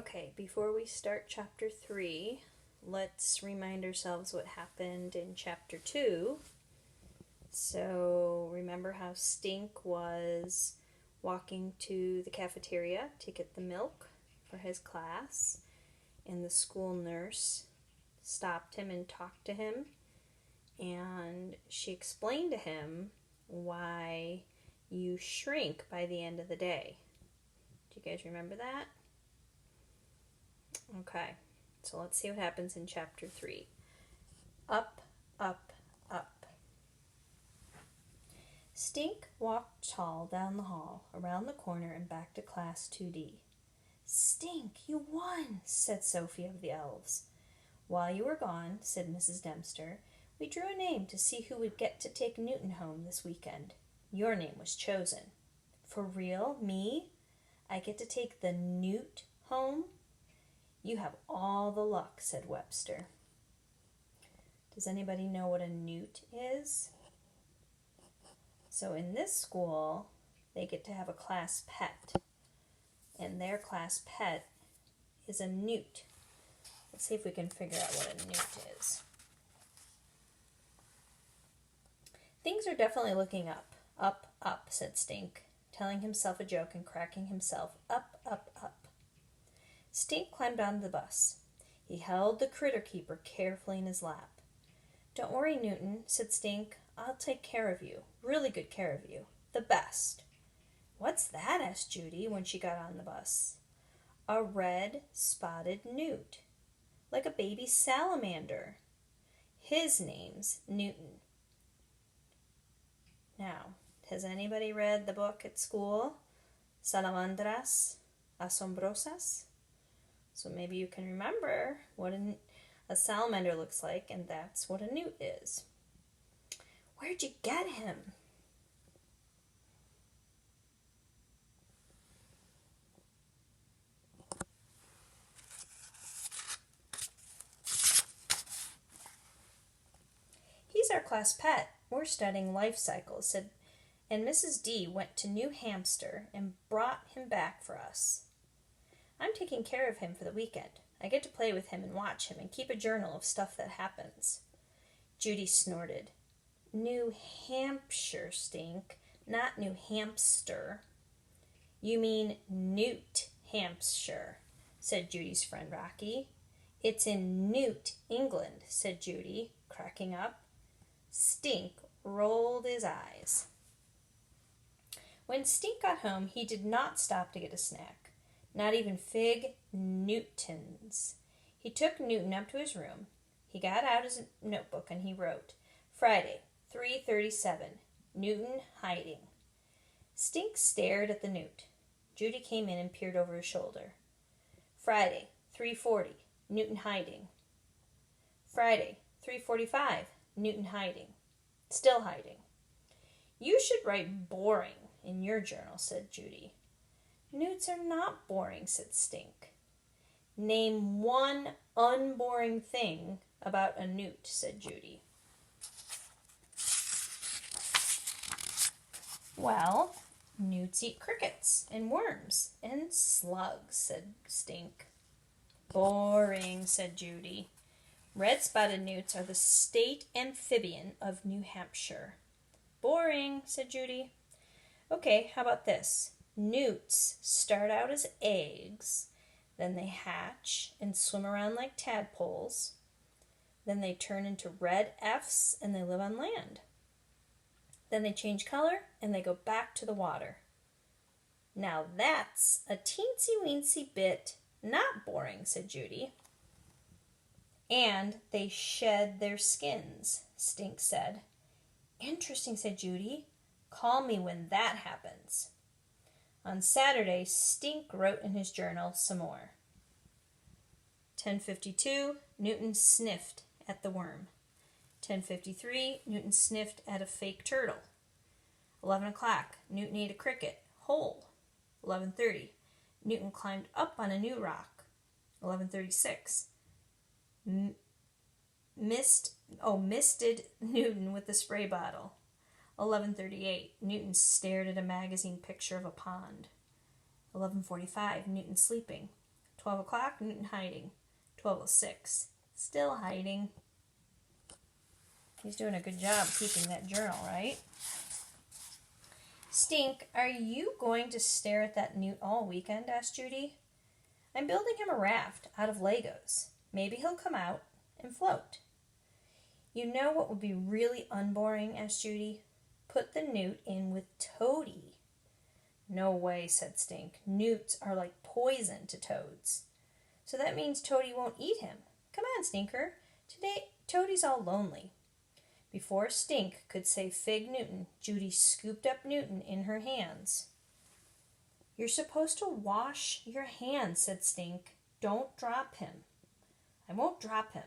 Okay, before we start chapter 3, let's remind ourselves what happened in chapter 2. So, remember how Stink was walking to the cafeteria to get the milk for his class, and the school nurse stopped him and talked to him, and she explained to him why you shrink by the end of the day. Do you guys remember that? Okay, so let's see what happens in chapter 3. Up, up, up. Stink walked tall down the hall, around the corner, and back to class 2D. Stink, you won, said Sophie of the Elves. While you were gone, said Mrs. Dempster, we drew a name to see who would get to take Newton home this weekend. Your name was chosen. For real? Me? I get to take the Newt home? You have all the luck, said Webster. Does anybody know what a newt is? So in this school, they get to have a class pet. And their class pet is a newt. Let's see if we can figure out what a newt is. Things are definitely looking up. Up, up, said Stink, telling himself a joke and cracking himself up, up, up. Stink climbed onto the bus. He held the critter keeper carefully in his lap. Don't worry, Newton, said Stink. I'll take care of you. Really good care of you. The best. What's that? Asked Judy when she got on the bus. A red spotted newt. Like a baby salamander. His name's Newton. Now, has anybody read the book at school? Salamandras Asombrosas? So maybe you can remember what a salamander looks like, and that's what a newt is. Where'd you get him? He's our class pet. We're studying life cycles, said, and Mrs. D went to New Hampshire and brought him back for us. I'm taking care of him for the weekend. I get to play with him and watch him and keep a journal of stuff that happens. Judy snorted. New Hampshire, Stink, not New Hamster. You mean Newt Hampshire, said Judy's friend Rocky. It's in Newt, England, said Judy, cracking up. Stink rolled his eyes. When Stink got home, he did not stop to get a snack. Not even Fig Newtons. He took Newton up to his room. He got out his notebook and he wrote, Friday, 3:37, Newton hiding. Stink stared at the newt. Judy came in and peered over his shoulder. Friday, 3:40, Newton hiding. Friday, 3:45, Newton hiding. Still hiding. You should write boring in your journal, said Judy. Newts are not boring, said Stink. Name one unboring thing about a newt, said Judy. Well, newts eat crickets and worms and slugs, said Stink. Boring, said Judy. Red-spotted newts are the state amphibian of New Hampshire. Boring, said Judy. Okay, how about this? Newts start out as eggs, then they hatch and swim around like tadpoles. Then they turn into red Fs and they live on land. Then they change color and they go back to the water. Now that's a teensy-weensy bit not boring, said Judy. And they shed their skins, Stink said. Interesting, said Judy. Call me when that happens. On Saturday, Stink wrote in his journal some more. 10:52, Newton sniffed at the worm. 10:53, Newton sniffed at a fake turtle. 11 o'clock, Newton ate a cricket, whole. 11:30, Newton climbed up on a new rock. 11:36, misted Newton with the spray bottle. 11:38, Newton stared at a magazine picture of a pond. 11:45, Newton sleeping. 12 o'clock, Newton hiding. 12:06, still hiding. He's doing a good job keeping that journal, right? Stink, are you going to stare at that newt all weekend? Asked Judy. I'm building him a raft out of Legos. Maybe he'll come out and float. You know what would be really unboring? Asked Judy. Put the newt in with Toady. No way, said Stink. Newts are like poison to toads. So that means Toady won't eat him. Come on, Stinker. Today Toady's all lonely. Before Stink could say Fig Newton, Judy scooped up Newton in her hands. You're supposed to wash your hands, said Stink. Don't drop him. I won't drop him.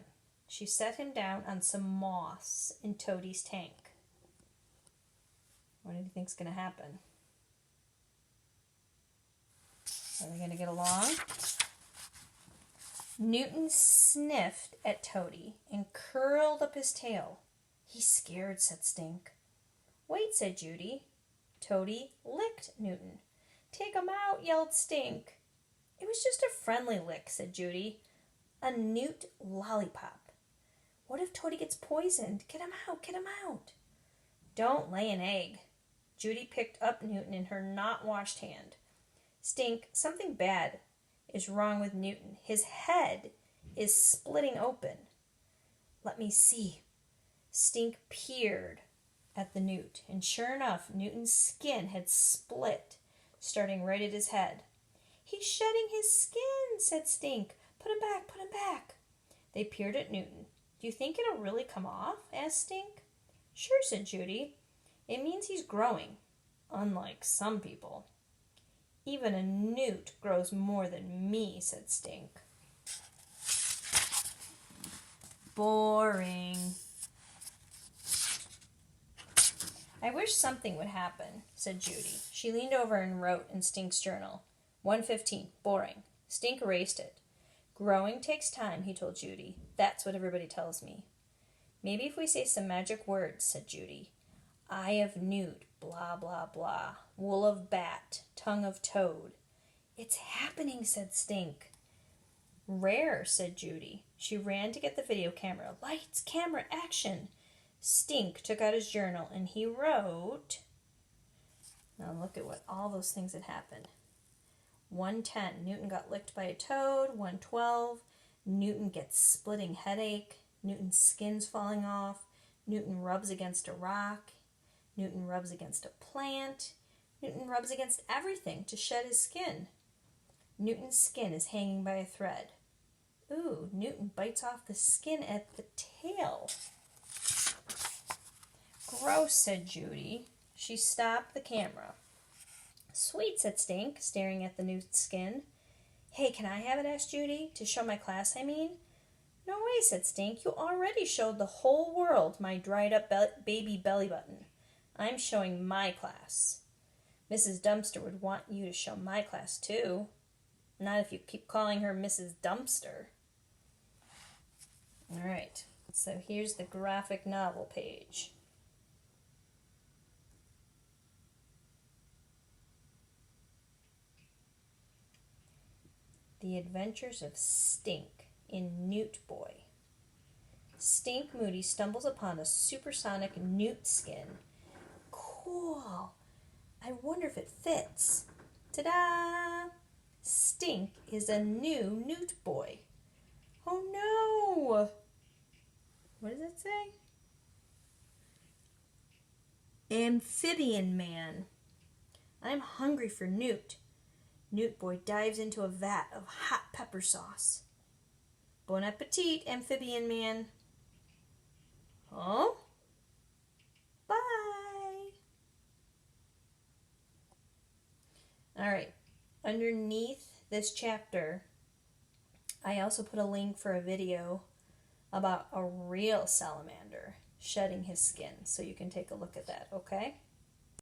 She set him down on some moss in Toady's tank. What do you think's going to happen? Are they going to get along? Newton sniffed at Toady and curled up his tail. He's scared, said Stink. Wait, said Judy. Toady licked Newton. Take him out, yelled Stink. It was just a friendly lick, said Judy. A newt lollipop. What if Toady gets poisoned? Get him out, get him out. Don't lay an egg. Judy picked up Newton in her not-washed hand. Stink, something bad is wrong with Newton. His head is splitting open. Let me see. Stink peered at the newt, and sure enough, Newton's skin had split, starting right at his head. He's shedding his skin, said Stink. Put him back, put him back. They peered at Newton. Do you think it'll really come off? Asked Stink. Sure, said Judy. It means he's growing, unlike some people. Even a newt grows more than me, said Stink. Boring. I wish something would happen, said Judy. She leaned over and wrote in Stink's journal. 1:15, boring. Stink erased it. Growing takes time, he told Judy. That's what everybody tells me. Maybe if we say some magic words, said Judy. Eye of newt, blah, blah, blah. Wool of bat, tongue of toad. It's happening, said Stink. Rare, said Judy. She ran to get the video camera. Lights, camera, action. Stink took out his journal and he wrote... Now look at what all those things had happened. 1:10, Newton got licked by a toad. 1:12, Newton gets splitting headache. Newton's skin's falling off. Newton rubs against a rock. Newton rubs against a plant. Newton rubs against everything to shed his skin. Newton's skin is hanging by a thread. Ooh, Newton bites off the skin at the tail. Gross, said Judy. She stopped the camera. Sweet, said Stink, staring at the newt's skin. Hey, can I have it? Asked Judy. To show my class, I mean. No way, said Stink. You already showed the whole world my dried up baby belly button. I'm showing my class. Mrs. Dumpster would want you to show my class, too. Not if you keep calling her Mrs. Dumpster. All right, so here's the graphic novel page. The Adventures of Stink in Newt Boy. Stink Moody stumbles upon a supersonic newt skin. Cool. I wonder if it fits. Ta-da! Stink is a new newt boy. Oh no! What does it say? Amphibian man. I'm hungry for newt. Newt boy dives into a vat of hot pepper sauce. Bon appetit, amphibian man. Huh? Bye. All right. Underneath this chapter, I also put a link for a video about a real salamander shedding his skin, so you can take a look at that, okay?